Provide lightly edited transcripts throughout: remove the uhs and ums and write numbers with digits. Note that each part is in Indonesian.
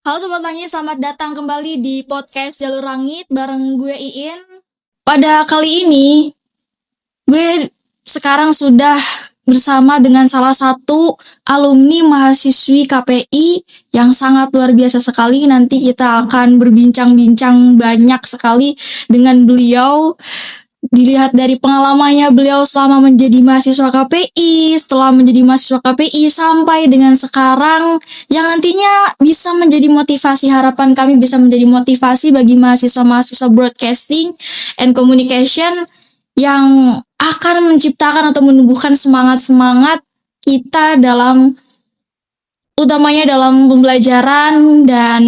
Halo Sobat Langit, selamat datang kembali di podcast Jalur Langit bareng gue Iin. Pada kali ini, gue sekarang sudah bersama dengan salah satu alumni mahasiswi KPI yang sangat luar biasa sekali. Nanti kita akan berbincang-bincang banyak sekali dengan beliau. Dilihat dari pengalamannya beliau selama menjadi mahasiswa KPI, setelah menjadi mahasiswa KPI sampai dengan sekarang yang nantinya bisa menjadi motivasi, harapan kami bisa menjadi motivasi bagi mahasiswa-mahasiswa broadcasting and communication yang akan menciptakan atau menumbuhkan semangat-semangat kita utamanya dalam pembelajaran, dan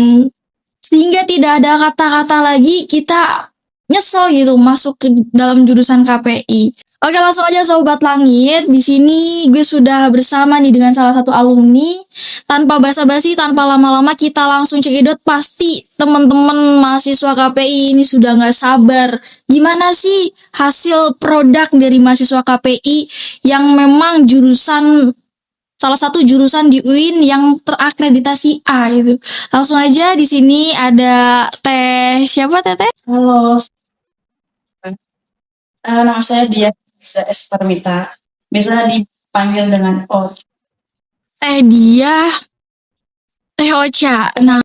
sehingga tidak ada kata-kata lagi kita nyesel gitu masuk ke dalam jurusan KPI. Oke, langsung aja Sobat Langit. Di sini gue sudah bersama nih dengan salah satu alumni. Tanpa basa-basi, tanpa lama-lama kita langsung cekidot. Pasti teman-teman mahasiswa KPI ini sudah nggak sabar. Gimana sih hasil produk dari mahasiswa KPI yang memang salah satu jurusan di UIN yang terakreditasi A gitu. Langsung aja, di sini ada Teh siapa Teteh? Halo, nama saya Dia S. Parmita. Bisa dipanggil dengan O. Teh Ocha. Nah,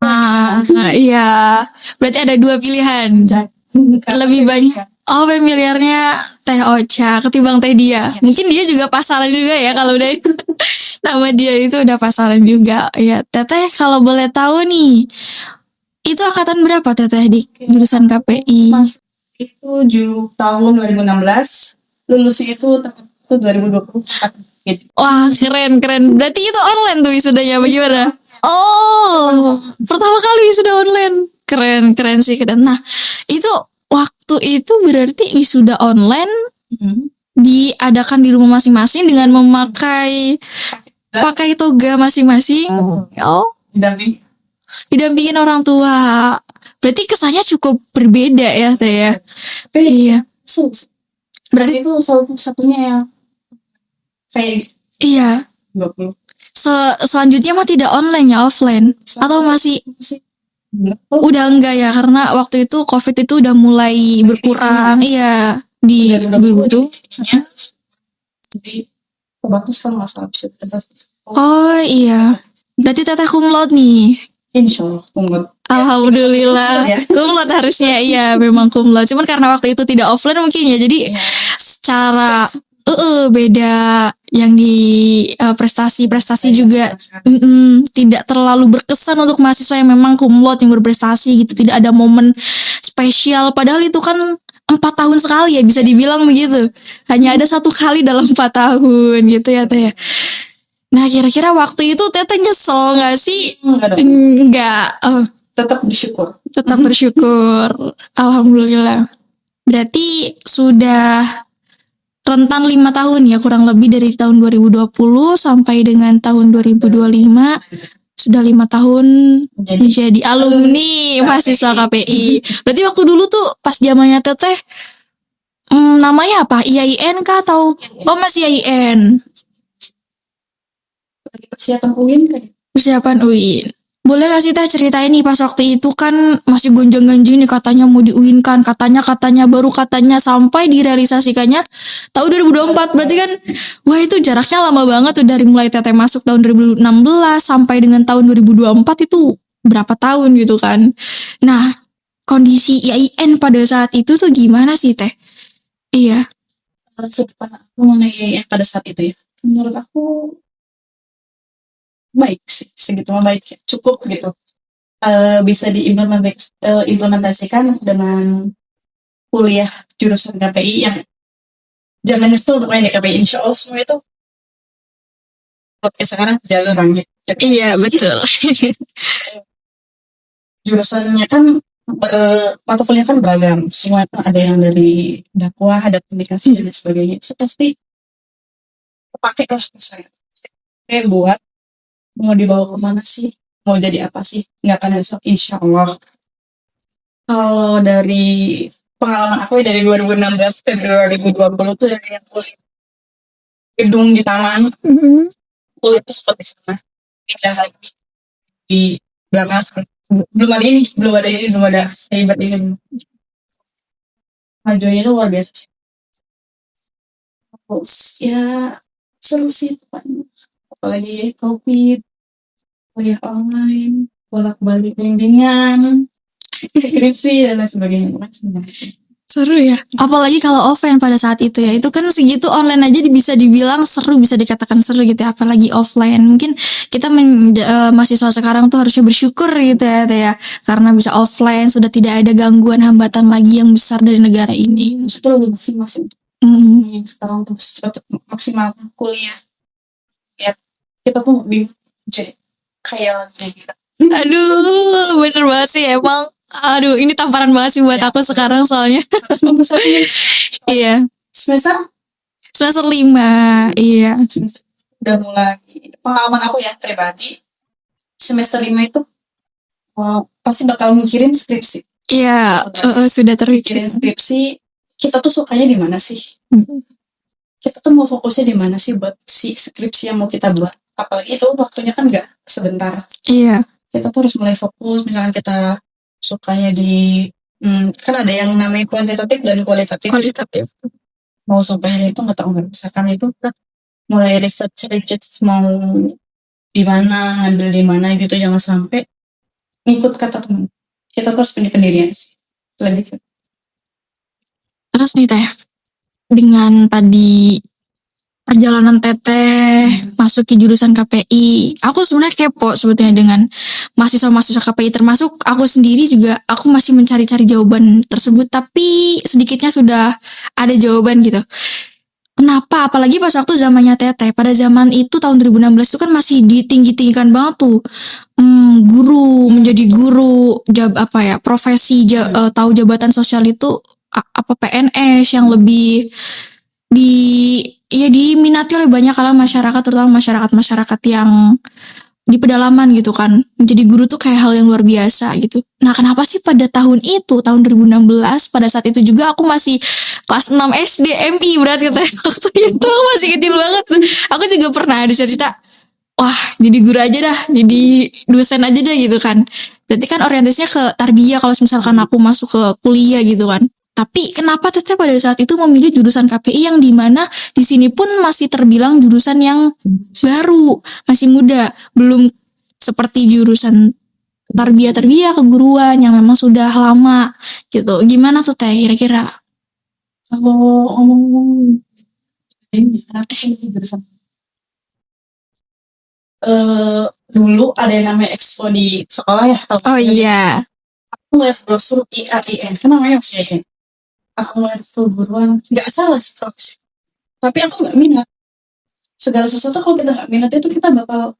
iya. Berarti ada dua pilihan. Lebih banyak. Oh, familiarnya Teh Ocha ketimbang Teh Dia. Mungkin dia juga pasaran juga ya kalau udah nama dia itu udah pasaran juga. Ya, Teteh kalau boleh tahu nih, itu angkatan berapa Teteh di jurusan KPI? Mas itu tahun 2016, lulus itu tepat 2024 gitu. Wah, keren. Berarti itu online tuh wisudanya bagaimana? Oh, pertama kali wisuda online. Keren sih. Nah, itu waktu itu berarti wisuda online diadakan di rumah masing-masing dengan pakai toga masing-masing. Oh, didampingin orang tua. Berarti kesannya cukup berbeda ya, Teh ya. Iya. Berarti itu satu-satunya yang kayak Iya. 20. Selanjutnya mah tidak online ya, offline? Atau masih udah enggak ya, karena waktu itu COVID itu udah mulai berkurang. Iya, di 2020. Jadi terbatas kan masalah bisa terbatas. Oh iya. Berarti Teteh cum laude nih. Insya Allah kumlot. Alhamdulillah. Cum laude harusnya, iya memang cum laude. Cuman karena waktu itu tidak offline mungkin ya, jadi secara beda yang di prestasi juga tidak terlalu berkesan untuk mahasiswa yang memang cum laude yang berprestasi gitu. Tidak ada momen spesial, padahal itu kan 4 tahun sekali ya, bisa dibilang begitu. Hanya ada 1 kali dalam 4 tahun gitu ya Teh. Nah, kira-kira waktu itu Teteh nyesel gak sih? Enggak. Tetap bersyukur. Alhamdulillah. Berarti sudah rentan 5 tahun ya, kurang lebih dari tahun 2020 sampai dengan tahun 2025. Sudah 5 tahun menjadi alumni mahasiswa KPI. Berarti waktu dulu tuh pas zamannya Teteh namanya apa? IAIN kah atau masih IAIN? Persiapan UIN. Boleh gak sih Teh ceritain nih, pas waktu itu kan masih gonjang-ganjing nih, katanya mau di-UIN-kan, katanya sampai direalisasikannya tahun 2024. Berarti kan wah, itu jaraknya lama banget tuh, dari mulai Teteh masuk tahun 2016 sampai dengan tahun 2024 itu berapa tahun gitu kan. Nah, kondisi IAIN pada saat itu tuh gimana sih Teh? Iya. Aku mengenai IAIN pada saat itu ya, menurut aku baik sih, segitu baik ya, cukup gitu. Bisa diimplementasikan dengan kuliah jurusan KPI yang jangan nyesel untuk main di KPI. Insya Allah semua itu oke, sekarang Jalur Langit. Iya, betul. Jurusannya kan mata kuliah kan beragam, semua itu ada yang dari dakwah, ada komunikasi dan sebagainya. Itu pasti pakai lah saya. Kayak buat mau dibawa kemana sih, mau jadi apa sih, nggak akan nyesel insya Allah. Kalau dari pengalaman aku ya, dari 2016 ke 2020 tuh, dari yang kuliah gedung di taman, kuliah tuh seperti sana, pindah lagi di belakang belum ada hebat ini. Majunya itu luar biasa sih. Terus ya seru sih, apalagi COVID, kuliah online, bolak-balik bimbingan, skripsi dan lain sebagainya. Seru ya. Apalagi kalau offline pada saat itu ya. Itu kan segitu online aja bisa dibilang seru, bisa dikatakan seru gitu ya. Apalagi offline. Mungkin kita mahasiswa sekarang tuh harusnya bersyukur gitu ya, Teh ya. Karena bisa offline, sudah tidak ada gangguan hambatan lagi yang besar dari negara ini. Itu lebih masing-masing. Sekarang tuh maksimal kuliah. Ya, kita tuh bingung jadi kayak gitu. Aduh, bener banget sih emang. Aduh, ini tamparan banget sih buat aku sekarang soalnya. Iya. Semester 5, iya. Udah mulai pengalaman aku ya pribadi. Semester 5 itu pasti bakal mikirin skripsi. Iya, sudah terpikir. Mikirin skripsi, kita tuh sukanya di mana sih? Kita tuh mau fokusnya di mana sih buat si skripsi yang mau kita buat? Apalagi itu waktunya kan nggak sebentar. Iya. Kita tuh harus mulai fokus, misalkan kita sukanya di kan ada yang namanya kuantitatif dan kualitatif. Mau sampai itu nggak tahu, misalkan itu mulai research mau di mana, ngambil di mana gitu, jangan sampai ngikut kata teman. Kita terus punya pendirian sih. Lebih. Terus nih Teh, dengan tadi perjalanan Teteh masuk ke jurusan KPI, aku sebenarnya kepo sebetulnya dengan mahasiswa-mahasiswa KPI, termasuk aku sendiri juga. Aku masih mencari-cari jawaban tersebut, tapi sedikitnya sudah ada jawaban gitu. Kenapa? Apalagi pas waktu zamannya Teteh, pada zaman itu tahun 2016 itu kan masih ditinggi-tinggikan banget tuh, guru, menjadi guru, profesi tahu jabatan sosial itu PNS yang lebih diminati oleh banyak kalangan masyarakat, terutama masyarakat yang di pedalaman gitu kan. Menjadi guru tuh kayak hal yang luar biasa gitu. Nah, kenapa sih pada tahun itu, tahun 2016, pada saat itu juga aku masih kelas 6 SD MI berarti waktu itu aku masih kecil banget. Aku juga pernah ada cita-cita, wah jadi guru aja dah, jadi dosen aja dah gitu kan. Berarti kan orientasinya ke tarbiyah kalau misalkan aku masuk ke kuliah gitu kan. Tapi kenapa Teteh pada saat itu memilih jurusan KPI yang dimana di sini pun masih terbilang jurusan yang baru, masih muda, belum seperti jurusan tarbiyah keguruan yang memang sudah lama gitu. Gimana tuh Teh kira-kira? Kalau ngomong ini apa sih jurusan? Dulu ada yang namanya expo di sekolah ya. Oh iya. Aku ngeliat brosur IAIN, kan namanya masih IAIN. Aku ngeliat perguruan, nggak salah sih profesi. Tapi aku nggak minat. Segala sesuatu kalau kita nggak minat itu kita bakal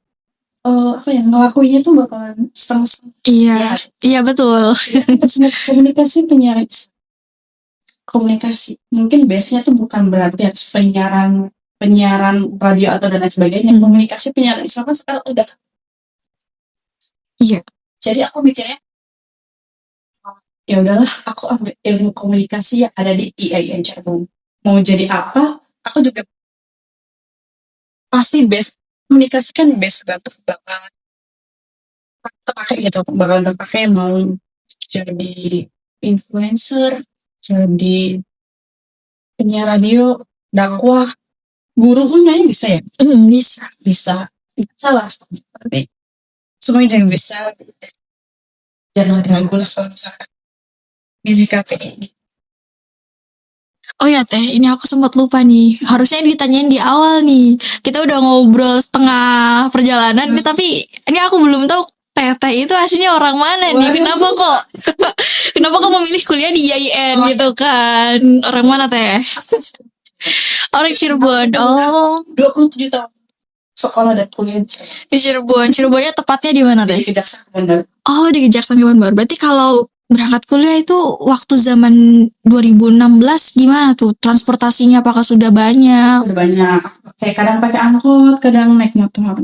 ngelakuinnya tuh bakalan setengah-setengah. Iya betul. Komunikasi penyiaran. Komunikasi. Mungkin base-nya tuh bukan berarti harus penyiaran radio atau dan lain sebagainya. Komunikasi penyiaran Islam kan sekarang udah. Iya. Jadi aku mikirnya, ya udahlah, aku ambil ilmu komunikasi yang ada di IAIN Cirebon. Mau jadi apa? Aku juga pasti komunikasi kan bakalan terpakai gitu, bakalan terpakai mau jadi influencer, jadi penyiar radio, dakwah, guru pun nyanyi bisa ya? Bisa lah, tapi semuanya yang bisa. Jangan ragu lah kalau misalkan milih KPI. Oh ya Teh, ini aku sempat lupa nih. Harusnya ditanyain di awal nih. Kita udah ngobrol setengah perjalanan nih, tapi ini aku belum tahu Teteh itu aslinya orang mana nih? Kenapa kok memilih kuliah di IAIN gitu kan? Orang mana Teh? Orang Cirebon. Oh, 27 tahun sekolah dan kuliah di Cirebon. Cirebonnya tepatnya di mana Teh? di Kejaksaan Bandar. Oh, di Kejaksaan Bandar. Berarti kalau berangkat kuliah itu waktu zaman 2016 gimana tuh transportasinya, apakah sudah banyak? Sudah banyak. Kayak kadang pakai angkot, kadang naik motor.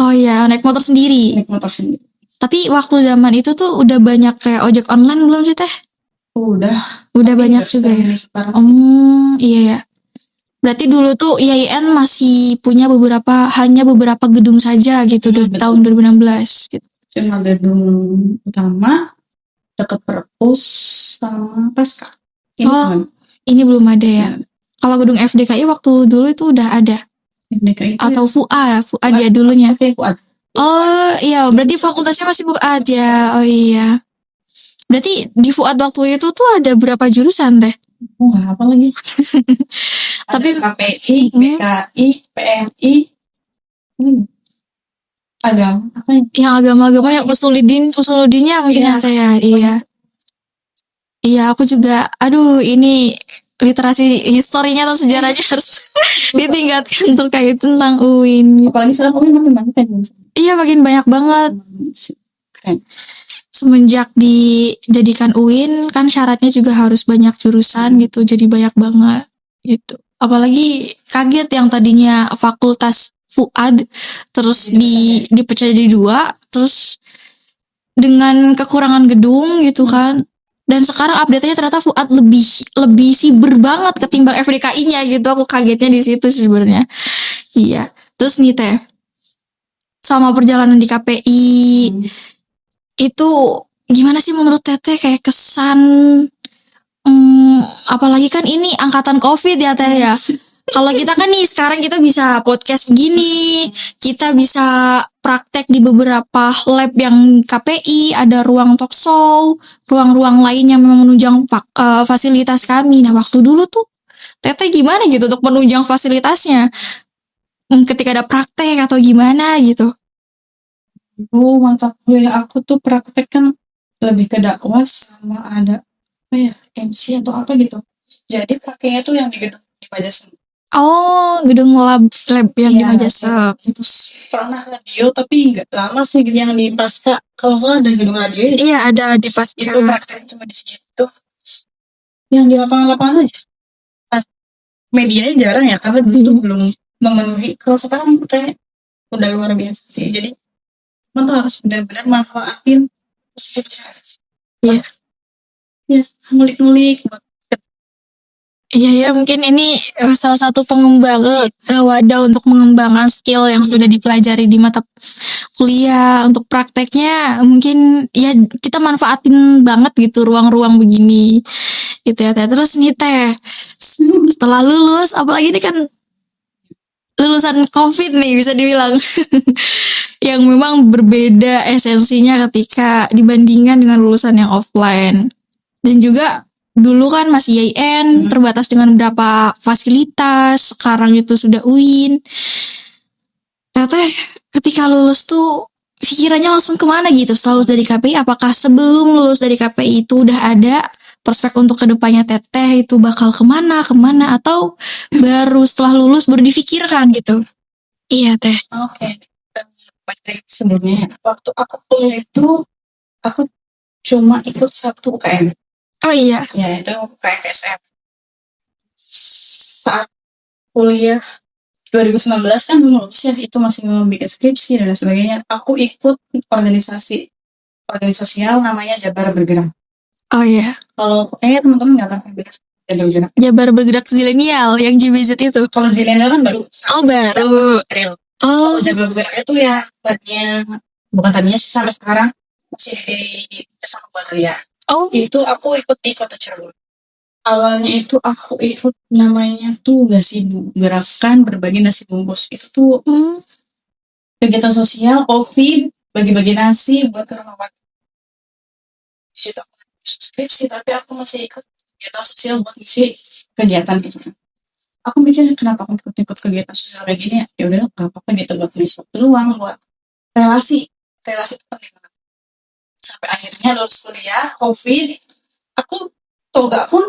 Oh iya, naik motor sendiri. Tapi waktu zaman itu tuh udah banyak kayak ojek online belum sih Teh? Udah banyak juga ya. Iya ya. Berarti dulu tuh IAIN masih punya hanya beberapa gedung saja gitu tahun 2016 gitu. cuma gedung utama dekat perpus sama pasca. Ini Oh, kan ini belum ada ya. Kalau gedung FDKI waktu dulu itu udah ada. DKI itu Atau Fuad ya dulunya. Oke, Fuad. Oh iya, berarti fakultasnya masih Fuad ya. Oh iya. Berarti di Fuad waktu itu tuh ada berapa jurusan teh? Wah, apa lagi? Tapi- Ada KPI, BKI, PMI, agama, apa ya? Yang agama-agama yang usuludinnya mungkin Iya. ya teh ya. Iya. Iya, aku juga. Aduh, ini literasi historinya atau sejarahnya harus ditingkatkan terkait tentang UIN. Apalagi sekarang UIN makin banyak kan. Iya, makin banyak banget. Keren. Semenjak dijadikan UIN kan syaratnya juga harus banyak jurusan gitu, jadi banyak banget gitu. Apalagi kaget yang tadinya fakultas Fuad terus dipecah jadi 2, terus dengan kekurangan gedung gitu kan. Dan sekarang update-nya ternyata Fuad lebih siber banget ketimbang FDKI-nya gitu. Aku kagetnya di situ sih sebenarnya. Iya. Terus nih teh, selama perjalanan di KPI itu gimana sih menurut Teteh kayak kesan apalagi kan ini angkatan COVID ya Teh ya. Kalau kita kan nih sekarang kita bisa podcast begini, kita bisa praktek di beberapa lab yang KPI, ada ruang talk show, ruang-ruang lain yang memang menunjang fasilitas kami. Nah waktu dulu tuh Teteh gimana gitu untuk menunjang fasilitasnya? Ketika ada praktek atau gimana gitu? Mantap kuliah aku tuh praktek kan lebih ke dakwah sama ada apa ya, MC atau apa gitu. Jadi pakainya tuh yang di gedung di Pajasen. Oh, gedung lab yang di Iya, Majasep. terus pernah radio tapi nggak lama sih yang di pasca. Kalau nggak ada gedung radio ya, Iya, ada di pas itu praktek cuma di situ. Yang di lapangan-lapangan aja. Nah, medianya jarang ya karena dulu belum memenuhi. Kalau sekarang kayak udah luar biasa sih. Jadi teman tuh harus benar-benar manfaatin fasilitas. Iya. Ya, ngulik-ngulik. Iya ya, mungkin ini salah satu pengembangan wadah untuk mengembangkan skill yang sudah dipelajari di mata kuliah. Untuk prakteknya mungkin ya kita manfaatin banget gitu ruang-ruang begini. Gitu ya Teh. Terus nih Teh, setelah lulus, apalagi ini kan lulusan COVID nih bisa dibilang. Yang memang berbeda esensinya ketika dibandingkan dengan lulusan yang offline. Dan juga dulu kan masih YIN, terbatas dengan beberapa fasilitas, sekarang itu sudah UIN. Teteh ketika lulus tuh pikirannya langsung kemana gitu setelah lulus dari KPI? Apakah sebelum lulus dari KPI itu udah ada prospek untuk kedepannya Teteh itu bakal kemana, atau baru setelah lulus baru difikirkan gitu? Iya Teh. Oke. Sebelumnya waktu aku kuliah itu aku cuma ikut satu UKM. Oh iya. Ya itu UKM PSM. Saat kuliah 2019 kan belum lulus ya, itu masih membuat skripsi dan sebagainya. Aku ikut organisasi sosial namanya Jabar Bergerak. Oh iya. Kalau kayaknya teman-teman nggak akan bilang Jabar Bergerak. Jabar Bergerak Zilenial yang JBZ itu. Kalau Zilenial kan baru. Oh baru. Real. Oh. Jabar Bergerak itu ya bukan tadinya sih sampai sekarang masih di sama Batria. Oh. Itu aku ikut di Kota Cirebon. Awalnya itu aku ikut namanya tuh Gasibu, Gerakan Berbagi Nasi Bungkus. Itu tuh kegiatan sosial, COVID, bagi-bagi nasi buat ke rumah warga. Di situ aku subskripsi, tapi aku masih ikut kegiatan sosial buat ngisi kegiatan gitu. Aku mikir kenapa aku ikut kegiatan sosial kayak gini ya udah nggak apa-apa gitu buat ngisi peluang, buat relasi itu penting banget. Sampai akhirnya lulus kuliah, COVID, aku toga pun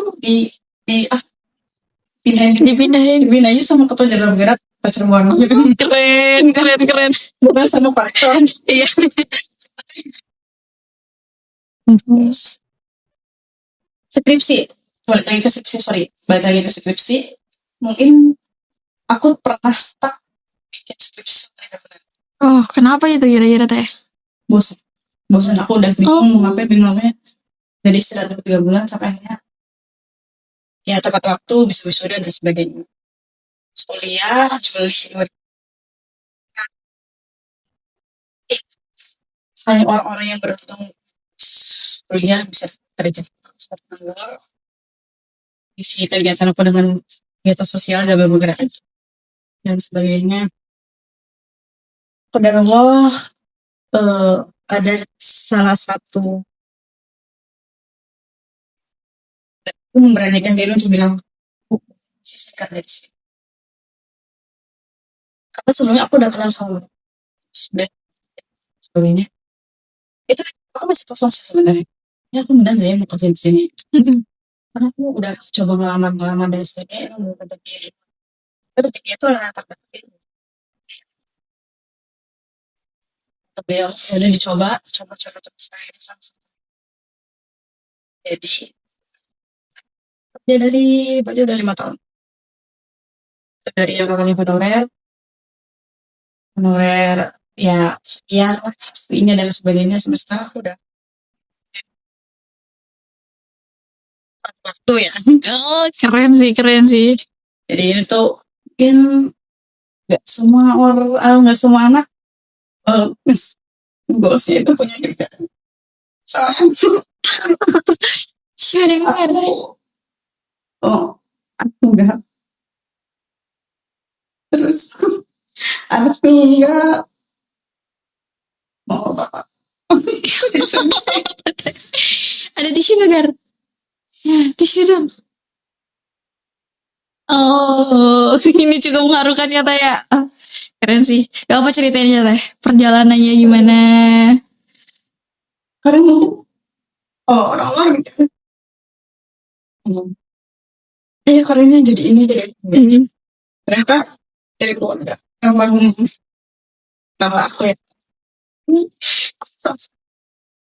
dipindahin sama ketua Jabar Bergerak ke Cirebon gitu. Keren. Bukan sama Pak Rektor. Iya. Terus skripsi, balik lagi ke skripsi. Mungkin aku pernah stuck bikin skripsi sampai bulan. Oh, kenapa itu kira-kira Teh? Bosan aku udah bingung mau ngapain. Jadi istirahat 3 bulan sampai akhirnya ya tepat waktu bisa wisuda dan sebagainya. Kuliah Juli hanya orang-orang yang beruntung kuliah bisa kerja seperti nganggur, isi kegiatan aku dengan kegiatan sosial, jaga bergerak dan sebagainya. Pada Allah ada salah satu, aku memberanikan diri untuk bilang sisihkan dari sini. Karena sebelumnya aku udah kenal sama sudah sebagainya. Itu aku masih kosong sih sebenarnya. Ya aku benar ya mau kerja di sini. Karena aku udah coba ngelamar dari sini, mau kerja di rezeki itu adalah takdir. Tapi ya udah dicoba, coba saya sama. Jadi kerja dari baju udah 5 tahun. Dari yang namanya honorer ya sekian lah, ini dan sebagainya, sampai sekarang aku udah waktu ya. Oh, keren sih. Jadi itu mungkin nggak semua orang, nggak semua anak bosnya itu punya juga. Salah satu Siapa yang keren? aku enggak. Terus anakku enggak mau bapak. Ada tisu gak, Gar? Ya, tisu dong. Oh, ini cukup mengharukan ya, Teh ya. Keren sih. Gak apa ceritainnya, Teh? Perjalanannya gimana? Karena mungkin orang-orang gitu. Karenanya jadi ini jadi ini. Ternyata dari keluarga yang baru nama aku ya.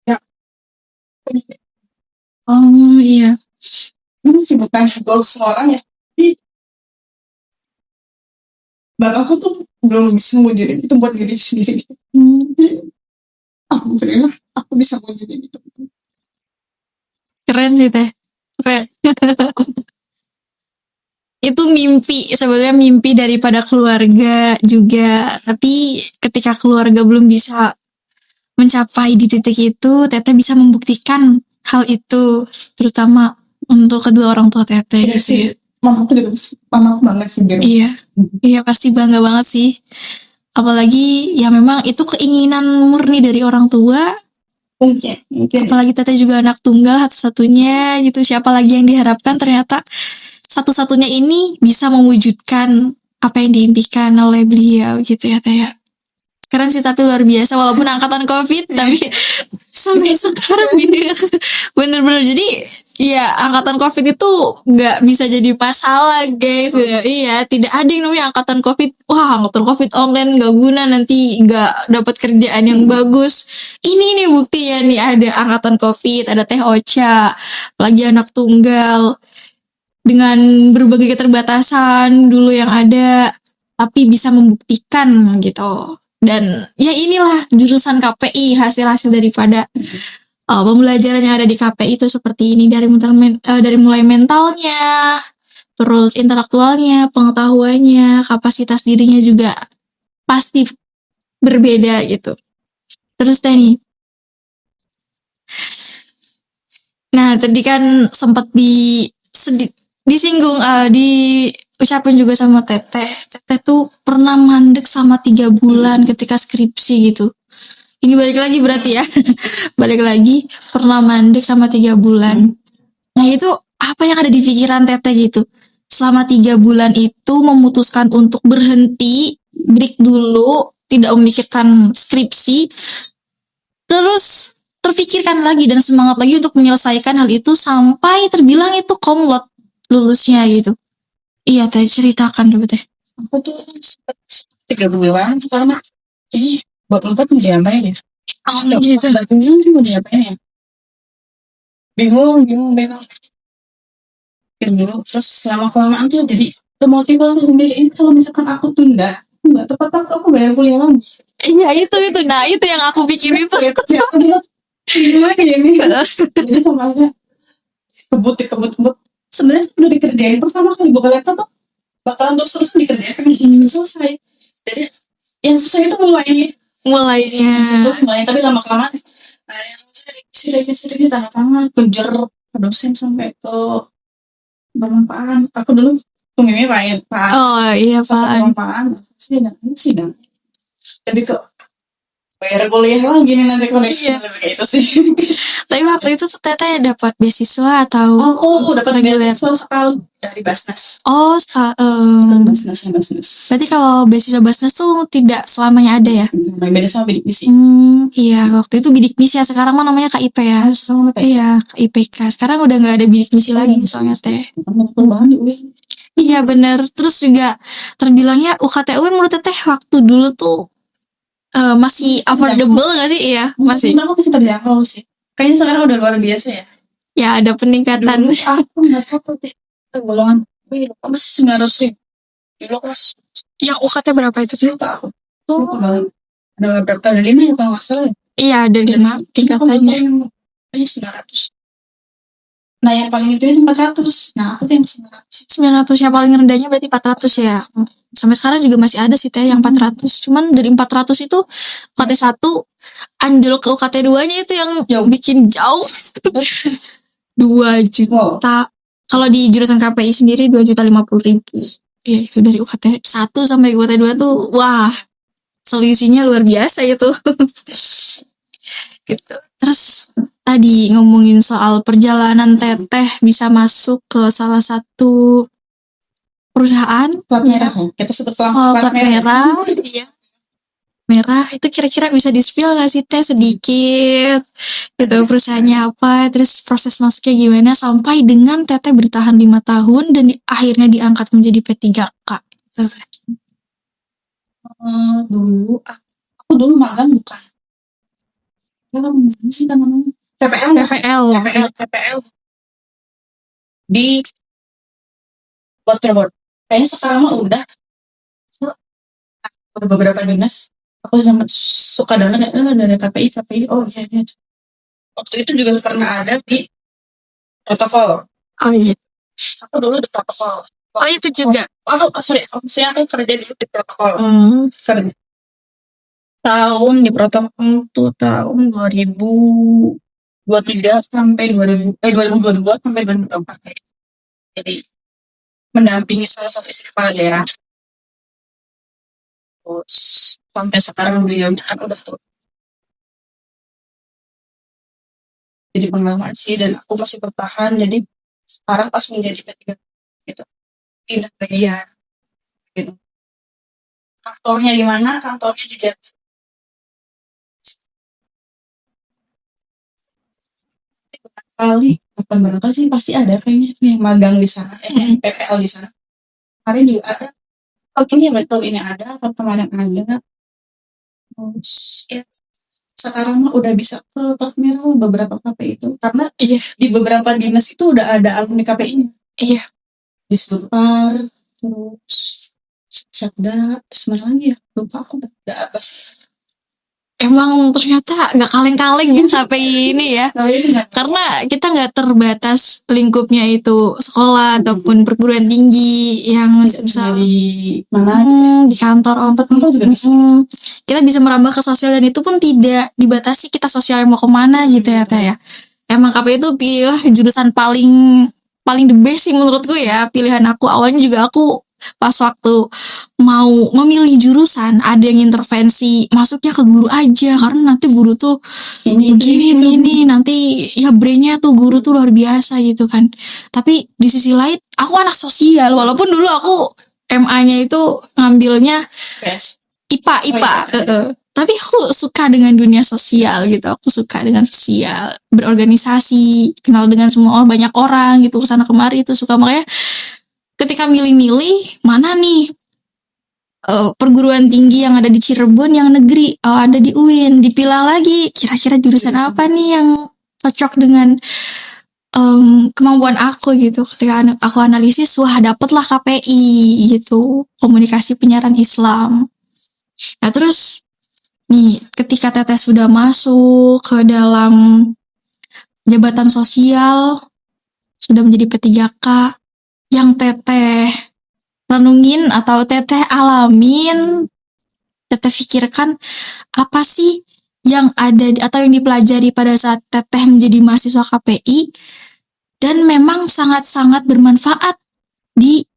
Ya, Oh, iya. ini sih bukan goals orang ya. Tapi bapakku tuh belum bisa mewujudin itu buat diri sendiri. Alhamdulillah aku bisa mewujudin itu. Keren sih, Teh. Keren. Itu mimpi, sebenarnya mimpi daripada keluarga juga. Tapi ketika keluarga belum bisa mencapai di titik itu, Teteh bisa membuktikan hal itu, terutama untuk kedua orang tua Teteh. Iya gitu sih. ya. Mamaku bangga sih dia. Iya, iya pasti bangga banget sih. Apalagi ya memang itu keinginan murni dari orang tua. Mungkin. Apalagi Teteh juga anak tunggal satu-satunya gitu. Siapa lagi yang diharapkan, ternyata satu-satunya ini bisa mewujudkan apa yang diimpikan oleh beliau gitu ya, Teh ya. Keren sih, tapi luar biasa walaupun angkatan COVID tapi sampai sekarang gitu ya. Bener-bener, jadi ya angkatan COVID itu nggak bisa jadi masalah guys ya. Iya, tidak ada yang namanya angkatan COVID, wah angkatan COVID online nggak guna, nanti nggak dapat kerjaan yang bagus. Ini nih buktinya nih, ada angkatan COVID, ada Teh Ocha, lagi anak tunggal dengan berbagai keterbatasan dulu yang ada, tapi bisa membuktikan gitu. Dan ya inilah jurusan KPI, hasil-hasil daripada pembelajaran yang ada di KPI itu seperti ini, dari mulai mentalnya, terus intelektualnya, pengetahuannya, kapasitas dirinya juga pasti berbeda gitu. Terus Teh nih, nah tadi kan sempat disinggung, diucapin juga sama Teteh. Teteh tuh pernah mandek sama 3 bulan ketika skripsi gitu. Ini balik lagi berarti ya. Balik lagi, pernah mandek sama 3 bulan. Nah itu apa yang ada di pikiran Teteh gitu? Selama 3 bulan itu memutuskan untuk berhenti, break dulu, tidak memikirkan skripsi, terus terpikirkan lagi dan semangat lagi untuk menyelesaikan hal itu sampai terbilang itu komlot lulusnya gitu. Iya Teh, ceritakan dulu Teh. Aku tuh 3 bulan pertama ini 24 mau diapain ya? Gitu. Bingung sih mau diapain ya? Bingung. Dulu terus lama-kelamaan tuh jadi termotivasi sendiri. Ini kalau misalkan aku tunda, nggak tepat aku bayar kuliah lagi. Iya itu. Nah itu yang aku pikir itu. Gimana ini? Jadi semuanya kebut. Sebenarnya udah dikerjain pertama kali buka laptop tuh bakalan terus dikerjain selesai. Jadi yang susah itu mulai mulainya. Mulai tapi lama kelamaan revisi tanda-tanda kejar ke dosen sampai ke bermanfaat. Aku dulu pemimpinan Pak Oh iya Pak. bermanfaat sidang tapi kok bayar kuliah lagi nih nanti kuliah. Iya. Kayak itu sih. Tapi waktu itu tuh Teteh dapat beasiswa atau Aku dapat reguler? beasiswa sekali dari Basnas. Oh, Basnas. berarti kalau beasiswa Basnas tuh tidak selamanya ada ya? Beda sama bidik misi. Iya, waktu itu bidik misi ya, sekarang mah namanya KIP ya. Sama apa ya? Iya, KIPK. Sekarang udah nggak ada bidik misi lagi soalnya Teh. Perubahan di UIN. Iya bener. Terus juga terbilangnya UKT UIN menurut Teteh waktu dulu tuh masih affordable gak sih? Iya, masih. Sebenarnya masih terjangkau sih. Kayaknya sekarang udah luar biasa ya. Ya ada peningkatan. Dulu aku nggak tahu deh. Golongan, kok masih 900 ribu. Dulu aku masih Yang UKT berapa itu tuh? lupa aku. Lupa banget. Ada berapa? Ada 5 ya kalau nggak salah. Iya ada 5 tingkatannya. Kayaknya 900. Nah yang paling itu 400. Nah aku tuh yang 900. 900 yang paling rendahnya berarti 400 ya. Sampai sekarang juga masih ada sih Teh yang 400. Cuman dari 400 itu UKT 1 anjlok ke UKT 2-nya itu yang Jauh. bikin jauh. 2 juta. Kalau di jurusan KPI sendiri 2.050.000. Iya itu dari UKT 1 sampai UKT 2 tuh wah selisihnya luar biasa itu. Gitu. Terus tadi ngomongin soal perjalanan Teteh bisa masuk ke salah satu perusahaan Plat merah. Kita sebut plat merah. Iya. Merah itu kira-kira bisa di-spill gak sih Teh sedikit gitu perusahaannya apa, terus proses masuknya gimana sampai dengan Teteh bertahan 5 tahun dan akhirnya diangkat menjadi P3K. Aku dulu magang bukan. Sih kan namanya PPL di Waterboard. Kayaknya sekarang mah udah beberapa dinas. Aku suka dengar dari KPI. Oh iya. Waktu itu juga pernah ada di protokol. Oh iya. Aku dulu di protokol. Oh itu juga. Saya aku kerja di protokol. Kerja. Tahun di protokol tuh tahun 2023 sampai 2022 sampai 2024. Jadi mendampingi salah satu istri kepala daerah. Terus sampai sekarang beliau kan udah tuh. Jadi pengalaman sih dan aku masih bertahan. Jadi sekarang pas menjadi P3 gitu. Pindah ke dia. Gitu. Kantornya di mana? Kantornya di Jakarta. Kali berapa sih pasti ada kayaknya yang magang di sana, PPL di sana. Kemarin juga ada. Tahun ini ada, atau kemarin ada. Terus ya sekarang mah udah bisa ke plat merah beberapa KPI itu karena di beberapa dinas itu udah ada alumni KPI-nya. Iya. Di Sulpar, terus Sekda, sebenarnya lagi ya lupa aku udah apa sih. Emang ternyata nggak kaleng-kaleng ya KPI ini ya. Karena kita nggak terbatas lingkupnya itu sekolah ataupun perguruan tinggi yang bisa di mana di kantor juga bisa. Kita bisa merambah ke sosial dan itu pun tidak dibatasi kita sosialnya mau kemana gitu ya Teh ya. Emang KPI itu pilih jurusan paling the best sih menurutku ya. Pilihan aku awalnya juga aku pas waktu mau memilih jurusan ada yang intervensi masuknya ke guru aja karena nanti guru tuh begini nanti ya brainnya tuh guru tuh luar biasa gitu kan. Tapi di sisi lain aku anak sosial walaupun dulu aku MA-nya itu ngambilnya IPA. Tapi aku suka dengan dunia sosial gitu. Aku suka dengan sosial, berorganisasi, kenal dengan semua banyak orang gitu kesana kemari itu suka. Makanya ketika milih-milih mana nih perguruan tinggi yang ada di Cirebon yang negeri, ada di UIN, dipilah lagi kira-kira jurusan apa nih yang cocok dengan kemampuan aku gitu. Ketika aku analisis, wah dapetlah KPI gitu, komunikasi penyiaran Islam. Nah terus nih ketika Teteh sudah masuk ke dalam jabatan sosial, sudah menjadi P3K, yang Teteh renungin atau Teteh alamin Teteh pikirkan apa sih yang ada atau yang dipelajari pada saat Teteh menjadi mahasiswa KPI dan memang sangat-sangat bermanfaat di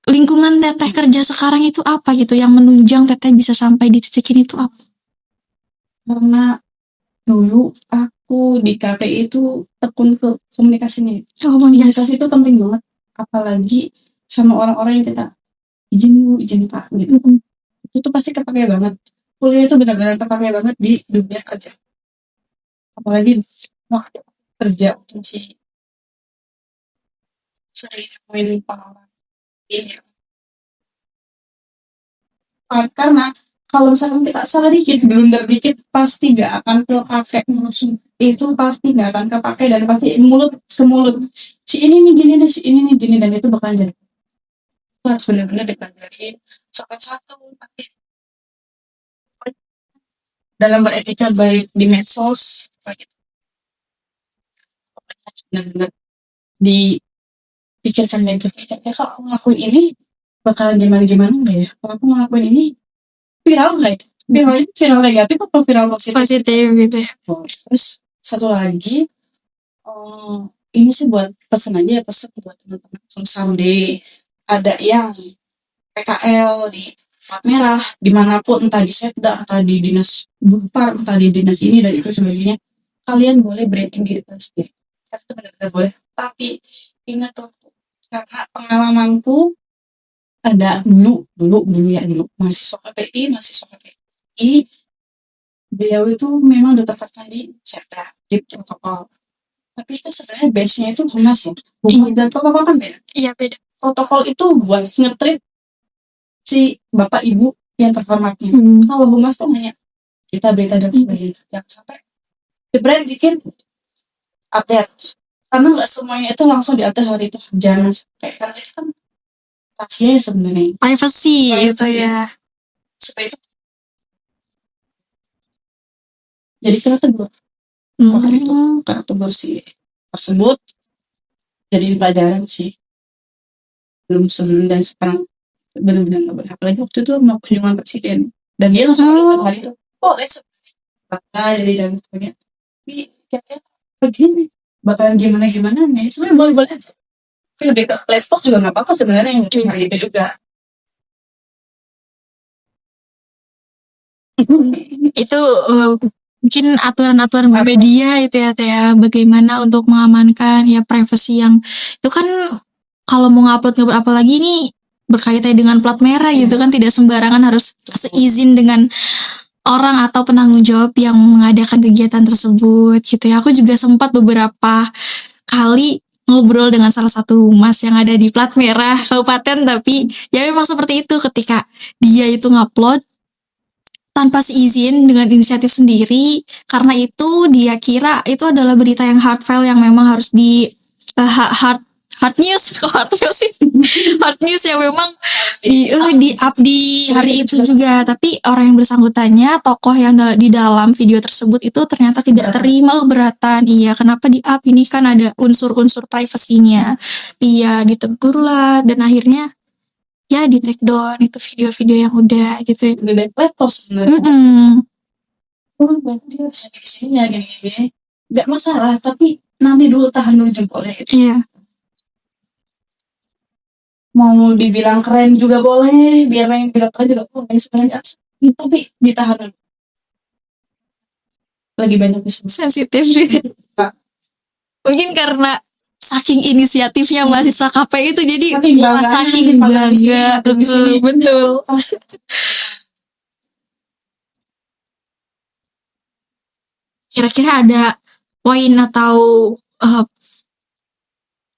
lingkungan Teteh kerja sekarang itu apa gitu yang menunjang Teteh bisa sampai di titik ini itu apa? Karena dulu aku di KPI itu tekun ke komunikasinya. Komunikasi itu penting banget, apalagi sama orang-orang yang kita izin Pak gitu. Itu tuh pasti kepake banget. Kuliah itu benar-benar kepake banget di dunia kerja. Apalagi kerja sih sering nemuin pengalaman ini. Karena kalau misalnya kita salah dikit, blunder dikit, pasti gak akan kepake langsung. Itu pasti gak akan kepake dan pasti mulut ke mulut. Si ini nih gini nih, si ini nih gini, dan itu bakalan jadi. Itu harus benar-benar dipelajari satu-satu. Tapi dalam beretika baik di medsos, gitu. Benar-benar dipikirkan dan kira-kira kalau aku ngelakuin ini bakalan gimana enggak ya? Kalau aku ngelakuin ini viral nggak ya? Viral negatif atau viral positif gitu ya. Terus satu lagi, ini sih buat pesen aja, pesen buat teman-teman. Kalau someday ada yang PKL di plat merah dimanapun, entah di Setda, entah di dinas Bupar, entah di dinas ini dan itu sebagainya, kalian boleh branding diri kalian sendiri. Itu benar-benar boleh. Tapi ingat tuh, karena pengalamanku ada dulu mahasiswa KPI, beliau itu memang udah tepatnya di Setda, di protokol. Tapi itu sebenarnya base-nya itu humas ya. Humas dan protokol kan beda. Iya beda. Protokol itu buat nge-treat si bapak ibu yang terhormatnya. Kalau humas kan hanya kita berita dan sebagainya. Jangan sampai the brand bikin update. Karena nggak semuanya itu langsung di-update hari itu. Jangan sampai, karena itu kan rahasia ya sebenarnya. Privacy itu ya. Supaya itu. Jadi kita tegur. Karena tegur si tersebut jadi pelajaran sih. Belum sebelum dan sekarang benar-benar nggak boleh. Apalagi waktu itu mau kunjungan presiden dan dia langsung hari itu boleh bakal jadi dan sebagainya. Tapi kayaknya begini bakalan gimana nih, sebenarnya boleh tapi lebih ke laptop juga nggak apa-apa sebenarnya yang kayak gitu juga. Itu mungkin aturan-aturan media itu ya bagaimana untuk mengamankan ya privasi yang itu kan kalau mau ngupload apalagi ini berkaitan dengan plat merah gitu kan, tidak sembarangan harus seizin dengan orang atau penanggung jawab yang mengadakan kegiatan tersebut gitu ya. Aku juga sempat beberapa kali ngobrol dengan salah satu mas yang ada di plat merah kabupaten, tapi ya memang seperti itu, ketika dia itu ngupload tanpa seizin dengan inisiatif sendiri, karena itu dia kira itu adalah berita yang hard file yang memang harus di hard news hard news yang memang di up di hari itu juga. Tapi orang yang bersangkutannya, tokoh yang di dalam video tersebut itu ternyata tidak terima, keberatan. Iya, kenapa di up, ini kan ada unsur-unsur privasinya. Iya, ditegur lah dan akhirnya ya di take down itu video-video yang udah gitu. Lebih baik post sebenarnya. Berarti dia bisa kesini gini nggak masalah, tapi nanti dulu tahan dulu jempolnya gitu. Iya. Mau dibilang keren juga boleh, biar yang bilang keren juga boleh sebenarnya, tapi ditahan dulu. Lagi banyak sensitif juga. Mungkin karena saking inisiatifnya mahasiswa KPI itu jadi saking bangga. Betul. Kira-kira ada poin atau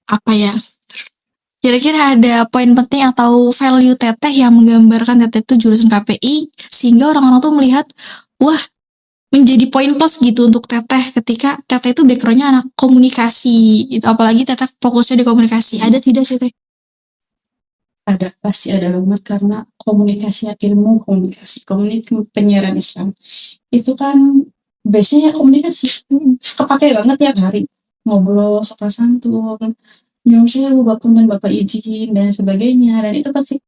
apa ya? Kira-kira ada poin penting atau value Teteh yang menggambarkan Teteh itu jurusan KPI sehingga orang-orang tuh melihat, wah, menjadi poin plus gitu untuk Teteh ketika Teteh itu backgroundnya anak komunikasi gitu, apalagi Teteh fokusnya di komunikasi. Ada tidak sih Teh? Ada, pasti ada banget, karena komunikasinya ilmu komunikasi penyiaran Islam itu kan base-nya komunikasi, kepake banget tiap hari, ngobrol sopan santun, nyusul bapak dan bapak izin dan sebagainya, dan itu pasti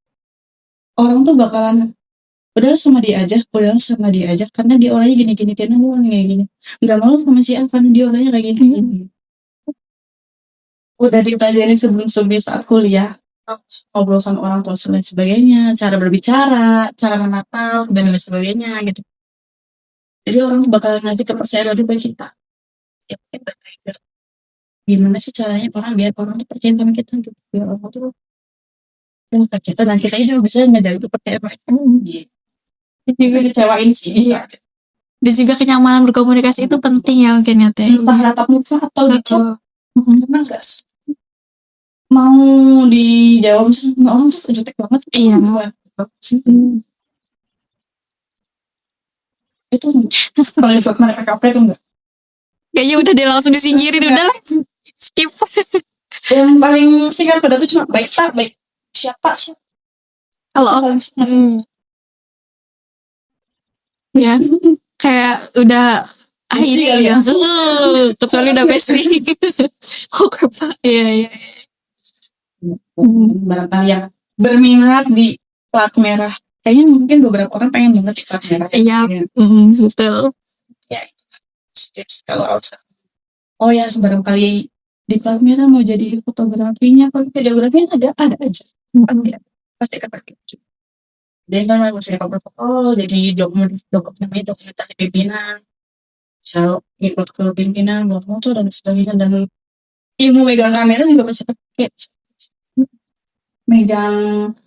orang tuh bakalan Padahal sama dia aja karena dia orangnya gini-gini, karena dia orangnya kayak gini. Nggak mau sama si A karena dia orangnya kayak gini. Udah dipelajarin sebelum saat kuliah, ngobrol sama orang tua dan lain sebagainya, cara berbicara, cara menata dan lain sebagainya gitu. Jadi orang tuh bakal ngasih kepercayaan lebih bagi kita. Ya mungkin trigger. Gimana sih caranya biar orang tuh percaya sama kita gitu. Biar orang tuh ke kita dan kita juga bisa ngejaga kepercayaan mereka. Gitu. Itu juga kecewain sih. Iya. Dan juga kenyamanan berkomunikasi itu penting ya mungkin ya Teh. Entah tatap muka atau di chat. Karena enggak mau dijawab misalnya orang tuh jutek banget. Iya. Itu kalau buat mereka kampret tuh enggak. Kayaknya udah dia langsung disingkirin udah lah. Skip. Yang paling singkat pada tuh cuma baik tak baik siapa. Kalau ya kayak udah ini ya. Kecuali udah bestie. Oke Pak. Iya. Barangkali yang berminat di plat merah. Kayaknya mungkin beberapa orang pengen banget di plat merah. Iya. Betul. Ya, tips kalau harus. Oh ya, barangkali di plat merah mau jadi fotografinya, videografinya ada aja. Pasti kepake. Dan kan harus saya foto, jadi dokumentasi pimpinan, bisa ikut ke pimpinan, buat foto dan sebagainya. Dan ilmu megang kamera juga pasti pakai. Megang,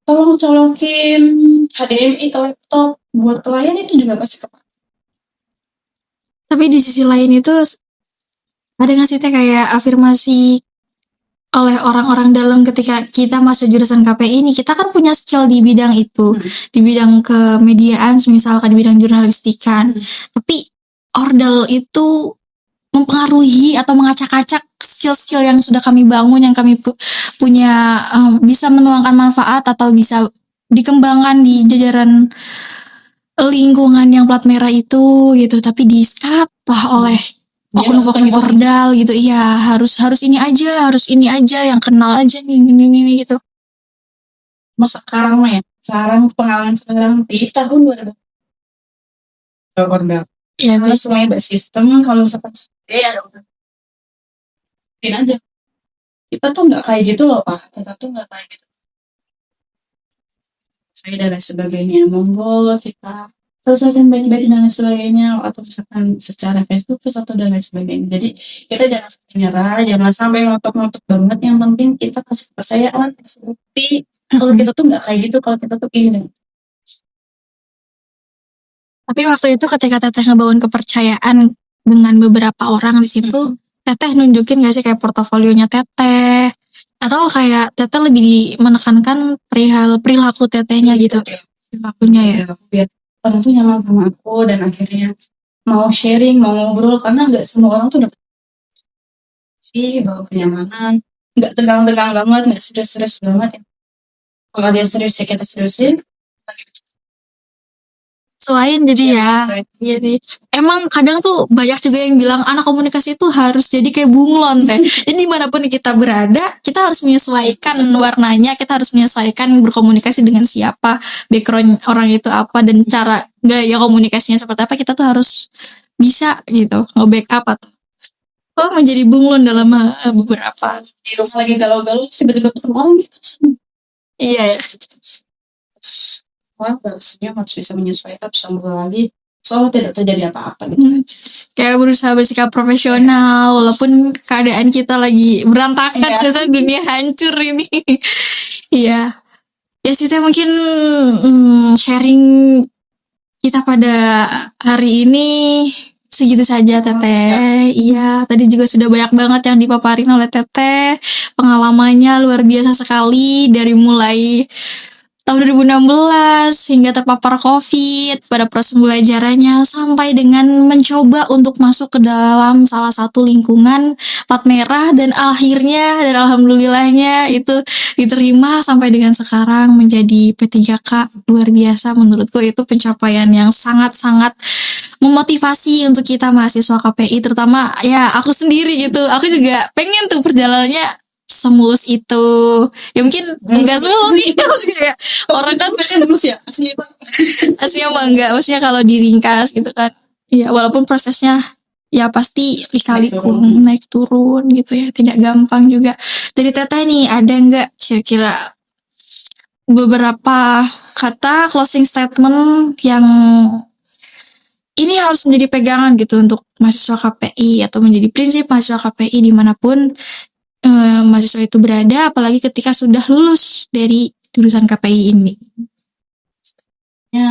tolong colokin HDMI ke laptop buat pelayan itu juga pasti kepake. Tapi di sisi lain itu ada nggak sih Teh kayak afirmasi oleh orang-orang dalam ketika kita masuk jurusan KPI ini, kita kan punya skill di bidang itu, di bidang kemediaan, misalkan di bidang jurnalistikan. Tapi ordal itu mempengaruhi atau mengacak-acak skill-skill yang sudah kami bangun, yang kami punya, bisa menuangkan manfaat atau bisa dikembangkan di jajaran lingkungan yang plat merah itu gitu. Tapi di-skat lah oleh oknum-oknum ordal gitu. Iya, harus ini aja yang kenal aja nih ini gitu. Mas sekarang mah ya, pengalaman sekarang di tahun 2000 ordal. Iya Kalau sih. semuanya bersistem, kalau misalkan aja. Kita tuh nggak kayak gitu loh Pak. Kita tuh nggak kayak gitu. Saya dan lain sebagainya. Monggo kita selesaikan baik-baik dan lain sebagainya, atau misalkan secara face to face atau dan lain sebagainya. Jadi kita jangan sampai nyerah, jangan sampai ngotot-ngotot banget. Yang penting kita kasih kepercayaan, kasih bukti. Kalau kita tuh nggak kayak gitu, kalau kita tuh ini. Tapi waktu itu ketika Teteh ngebangun kepercayaan dengan beberapa orang di situ, Teteh nunjukin gak sih kayak portofolionya Teteh? Atau kayak Teteh lebih menekankan perihal perilaku Tetehnya gitu? Perilakunya ya? Biar orang tuh nyaman sama aku dan akhirnya mau sharing, mau ngobrol, karena nggak semua orang tuh dapat sih bawa kenyamanan, nggak tegang-tegang banget, nggak serius-serius banget ya. Kalau dia serius ya kita seriusin. Sesuaiin jadi ya. Iya sih. Emang kadang tuh banyak juga yang bilang anak komunikasi itu harus jadi kayak bunglon Teh. Jadi dimanapun kita berada, kita harus menyesuaikan warnanya, kita harus menyesuaikan berkomunikasi dengan siapa, background orang itu apa, dan cara gaya komunikasinya seperti apa, kita tuh harus bisa gitu, nge-backup atau menjadi bunglon dalam beberapa. Di rumah lagi galau-galau, tiba-tiba ketemu orang gitu. Iya ya. Wah, harusnya harus bisa menyesuaikan, bisa ngobrol lagi, soalnya tidak terjadi apa-apa gitu. Kayak berusaha bersikap profesional walaupun keadaan kita lagi berantakan, ternyata dunia hancur ini. Iya. Ya sih Teh, mungkin sharing kita pada hari ini segitu saja Teteh. Iya, tadi juga sudah banyak banget yang dipaparin oleh Teteh. Pengalamannya luar biasa sekali dari mulai tahun 2016 hingga terpapar COVID pada proses pembelajarannya sampai dengan mencoba untuk masuk ke dalam salah satu lingkungan plat merah dan akhirnya dan alhamdulillahnya itu diterima sampai dengan sekarang menjadi P3K. Luar biasa, menurutku itu pencapaian yang sangat-sangat memotivasi untuk kita mahasiswa KPI, terutama ya aku sendiri gitu. Aku juga pengen tuh perjalanannya semulus itu. Ya mungkin enggak semulus sih. Maksudnya kayak orang kan mulus ya asli Bang. aslinya mah enggak, maksudnya kalau diringkas gitu kan. Ya walaupun prosesnya ya pasti lika-liku, naik turun gitu ya, tidak gampang juga. Dari Teteh nih, ada enggak kira-kira beberapa kata closing statement yang ini harus menjadi pegangan gitu untuk mahasiswa KPI atau menjadi prinsip mahasiswa KPI dimanapun mahasiswa itu berada, apalagi ketika sudah lulus dari jurusan KPI ini. Ya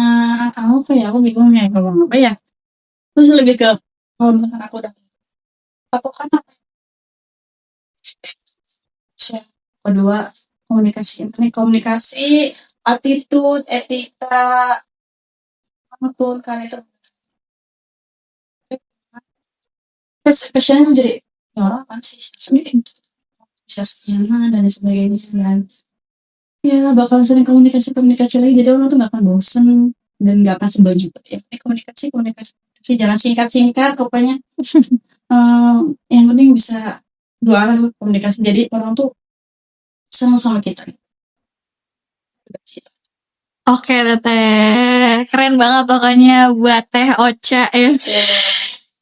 apa ya, aku bingung ya ngomong apa ya. Terus lebih ke kalau misalkan aku udah patokan apa? Kedua komunikasi, attitude, etika, apapun kan itu. Spesialnya tuh jadi ya orang apa sih sebenarnya bisa senyaman dan sebagainya dan ya bakal sering komunikasi lagi, jadi orang tuh gak akan bosen dan gak akan sebel juga ya. Komunikasi jangan singkat pokoknya. Yang penting bisa dua arah komunikasi, jadi orang tuh senang sama kita. Oke Teteh, keren banget pokoknya buat Teh Ocha ya.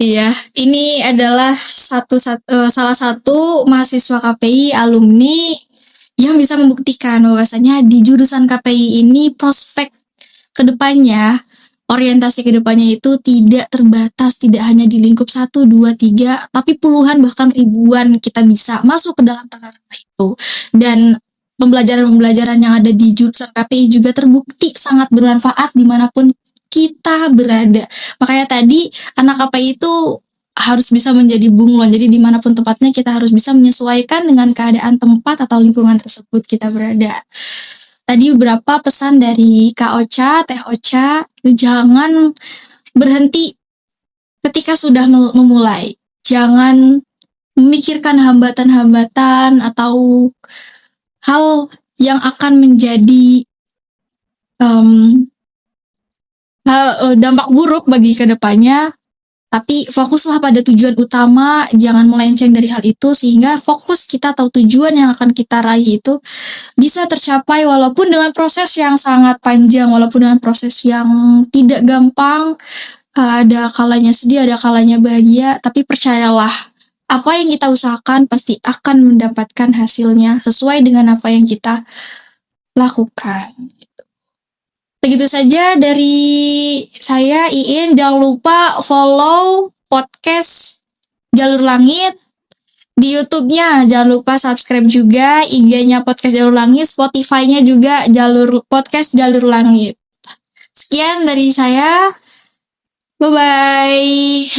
Iya, ini adalah salah satu mahasiswa KPI alumni yang bisa membuktikan bahwasanya di jurusan KPI ini prospek kedepannya, orientasi kedepannya itu tidak terbatas, tidak hanya di lingkup 1, 2, 3, tapi puluhan bahkan ribuan kita bisa masuk ke dalam ranah itu. Dan pembelajaran yang ada di jurusan KPI juga terbukti sangat bermanfaat dimanapun kita berada. Makanya tadi anak KPI itu harus bisa menjadi bunglon. Jadi dimanapun tempatnya kita harus bisa menyesuaikan dengan keadaan tempat atau lingkungan tersebut kita berada. Tadi beberapa pesan dari Kak Ocha, Teh Ocha, jangan berhenti ketika sudah memulai. Jangan memikirkan hambatan-hambatan atau hal yang akan menjadi dampak buruk bagi kedepannya, tapi fokuslah pada tujuan utama, jangan melenceng dari hal itu sehingga fokus kita atau tujuan yang akan kita raih itu bisa tercapai walaupun dengan proses yang sangat panjang, walaupun dengan proses yang tidak gampang, ada kalanya sedih, ada kalanya bahagia, tapi percayalah, apa yang kita usahakan pasti akan mendapatkan hasilnya sesuai dengan apa yang kita lakukan. Begitu saja dari saya, Iin. Jangan lupa follow podcast Jalur Langit di YouTube-nya. Jangan lupa subscribe juga IG-nya podcast Jalur Langit, Spotify-nya juga podcast Jalur Langit. Sekian dari saya. Bye-bye.